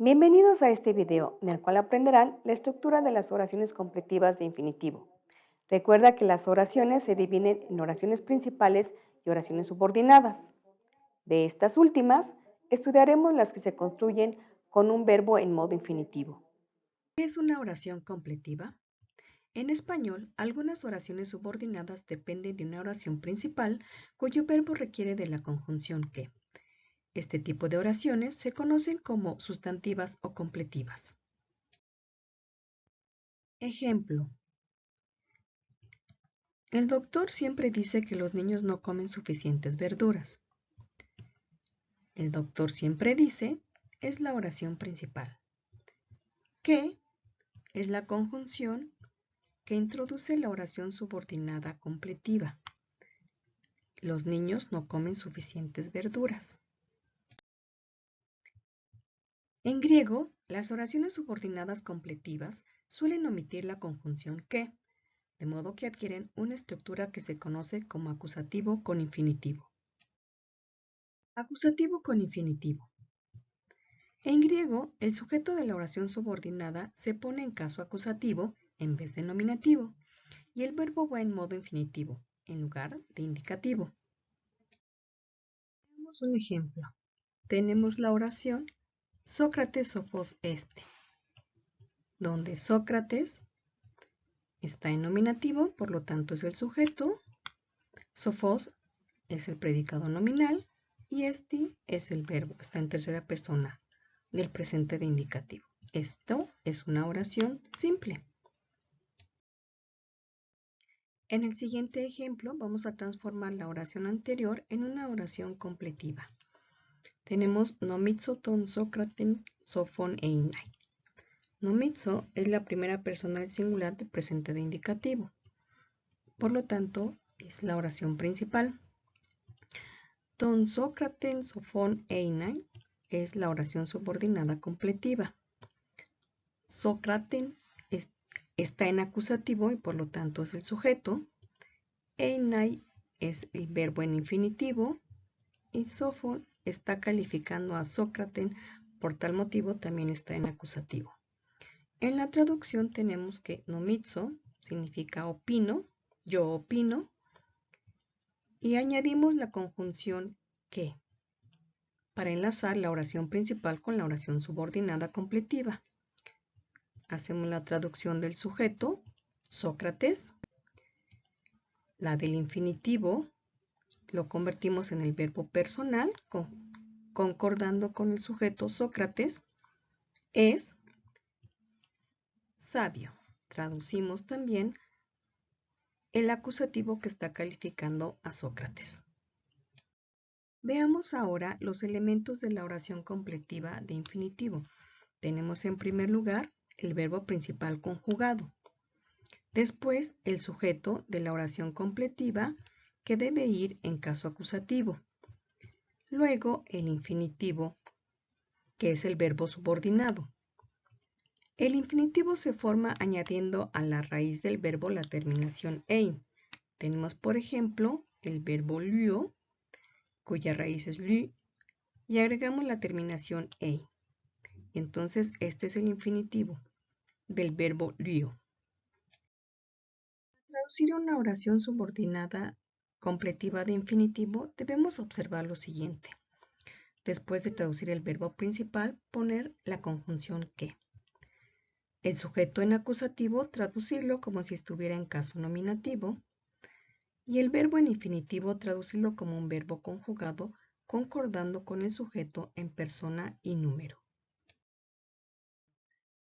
Bienvenidos a este video, en el cual aprenderán la estructura de las oraciones completivas de infinitivo. Recuerda que las oraciones se dividen en oraciones principales y oraciones subordinadas. De estas últimas, estudiaremos las que se construyen con un verbo en modo infinitivo. ¿Qué es una oración completiva? En español, algunas oraciones subordinadas dependen de una oración principal cuyo verbo requiere de la conjunción que. Este tipo de oraciones se conocen como sustantivas o completivas. Ejemplo. El doctor siempre dice que los niños no comen suficientes verduras. El doctor siempre dice es la oración principal. Que es la conjunción que introduce la oración subordinada completiva. Los niños no comen suficientes verduras. En griego, las oraciones subordinadas completivas suelen omitir la conjunción que, de modo que adquieren una estructura que se conoce como acusativo con infinitivo. Acusativo con infinitivo. En griego, el sujeto de la oración subordinada se pone en caso acusativo en vez de nominativo y el verbo va en modo infinitivo en lugar de indicativo. Veamos un ejemplo. Tenemos la oración Sócrates sophos este, donde Sócrates está en nominativo, por lo tanto es el sujeto, sophos es el predicado nominal y este es el verbo, está en tercera persona del presente de indicativo. Esto es una oración simple. En el siguiente ejemplo vamos a transformar la oración anterior en una oración completiva. Tenemos nomitzo ton Sócraten sophon einai. Nomitzo es la primera persona del singular del presente de indicativo. Por lo tanto, es la oración principal. Ton Sócraten sophon einai es la oración subordinada completiva. Sócraten está en acusativo y por lo tanto es el sujeto. Einai es el verbo en infinitivo y sophon está calificando a Sócrates, por tal motivo también está en acusativo. En la traducción tenemos que nomitzo significa opino, yo opino, y añadimos la conjunción que para enlazar la oración principal con la oración subordinada completiva. Hacemos la traducción del sujeto, Sócrates, la del infinitivo, lo convertimos en el verbo personal, concordando con el sujeto Sócrates, es sabio. Traducimos también el acusativo que está calificando a Sócrates. Veamos ahora los elementos de la oración completiva de infinitivo. Tenemos en primer lugar el verbo principal conjugado. Después el sujeto de la oración completiva que debe ir en caso acusativo. Luego el infinitivo que es el verbo subordinado. El infinitivo se forma añadiendo a la raíz del verbo la terminación ein. Tenemos por ejemplo el verbo luo, cuya raíz es lu, y agregamos la terminación ei. Entonces este es el infinitivo del verbo luo. Para traducir una oración subordinada completiva de infinitivo debemos observar lo siguiente. Después de traducir el verbo principal, poner la conjunción que. El sujeto en acusativo, traducirlo como si estuviera en caso nominativo. Y el verbo en infinitivo, traducirlo como un verbo conjugado, concordando con el sujeto en persona y número.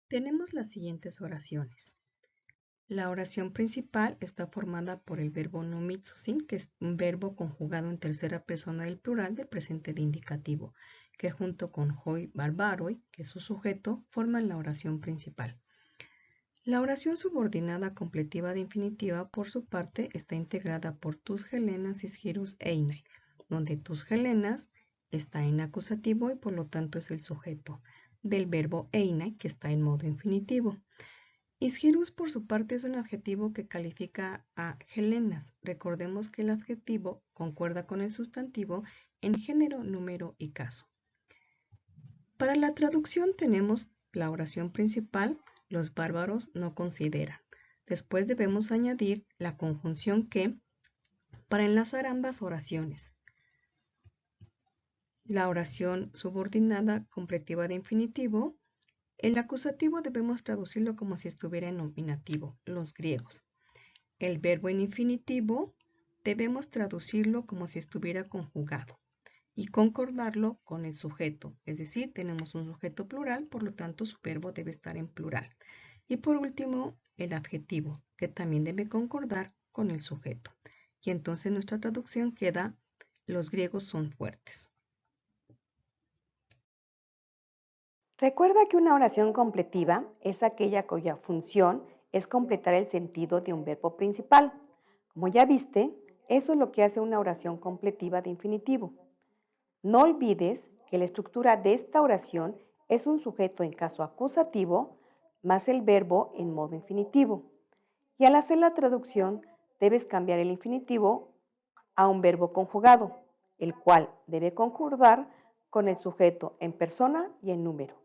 Tenemos las siguientes oraciones. La oración principal está formada por el verbo nomitsusin, que es un verbo conjugado en tercera persona del plural del presente de indicativo, que junto con hoi barbaroi, que es su sujeto, forman la oración principal. La oración subordinada completiva de infinitiva, por su parte, está integrada por tus Helenas, isgirus e einai, donde tus Helenas está en acusativo y por lo tanto es el sujeto del verbo einai, que está en modo infinitivo. Isgirus, por su parte, es un adjetivo que califica a Helenas. Recordemos que el adjetivo concuerda con el sustantivo en género, número y caso. Para la traducción tenemos la oración principal, los bárbaros no consideran. Después debemos añadir la conjunción que para enlazar ambas oraciones. La oración subordinada completiva de infinitivo. El acusativo debemos traducirlo como si estuviera en nominativo, los griegos. El verbo en infinitivo debemos traducirlo como si estuviera conjugado y concordarlo con el sujeto, es decir, tenemos un sujeto plural, por lo tanto su verbo debe estar en plural. Y por último, el adjetivo, que también debe concordar con el sujeto. Y entonces nuestra traducción queda, los griegos son fuertes. Recuerda que una oración completiva es aquella cuya función es completar el sentido de un verbo principal. Como ya viste, eso es lo que hace una oración completiva de infinitivo. No olvides que la estructura de esta oración es un sujeto en caso acusativo más el verbo en modo infinitivo. Y al hacer la traducción debes cambiar el infinitivo a un verbo conjugado, el cual debe concordar con el sujeto en persona y en número.